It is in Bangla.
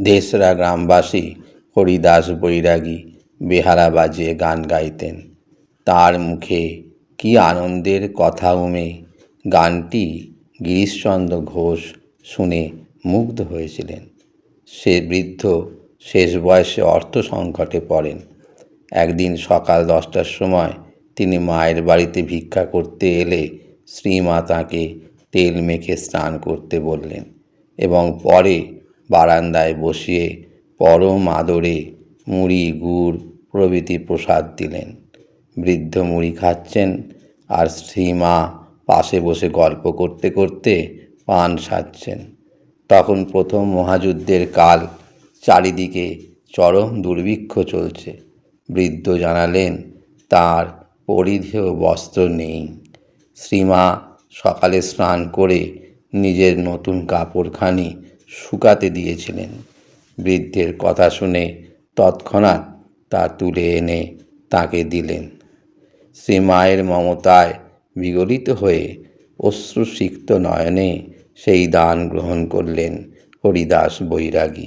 দেশরা গ্রামবাসী হরিদাস বৈরাগী বেহারা বাজিয়ে গান গাইতেন। তার মুখে কি আনন্দের কথা উমে! গানটি গিরিশচন্দ্র ঘোষ শুনে মুগ্ধ হয়েছিলেন। সে বৃদ্ধ শেষ বয়সে অর্থ সংকটে পড়েন। একদিন সকাল 10টার সময় তিনি মায়ের বাড়িতে ভিক্ষা করতে এলে শ্রীমা তাঁকে তেল মেখে স্নান করতে বললেন এবং পরে বারান্দায় বসিয়ে পরম আদরে মুড়ি গুড় প্রভৃতি প্রসাদ দিলেন। বৃদ্ধ মুড়ি খাচ্ছেন আর শ্রীমা পাশে বসে গল্প করতে করতে পান সাজছেন। তখন প্রথম মহাযুদ্ধের কাল, চারিদিকে চরম দুর্ভিক্ষ চলছে। বৃদ্ধ জানালেন তার পরিধেয় বস্ত্র নেই। শ্রীমা সকালে স্নান করে নিজের নতুন কাপড়খানি শুকাতে দিয়েছিলেন। বৃদ্ধের কথা শুনে তৎক্ষণাৎ তা তুলে এনে তাকে দিলেন। শ্রীমায়ের মমতায় বিগলিত হয়ে অশ্রুসিক্ত নয়নে সেই দান গ্রহণ করলেন হরিদাস বৈরাগী।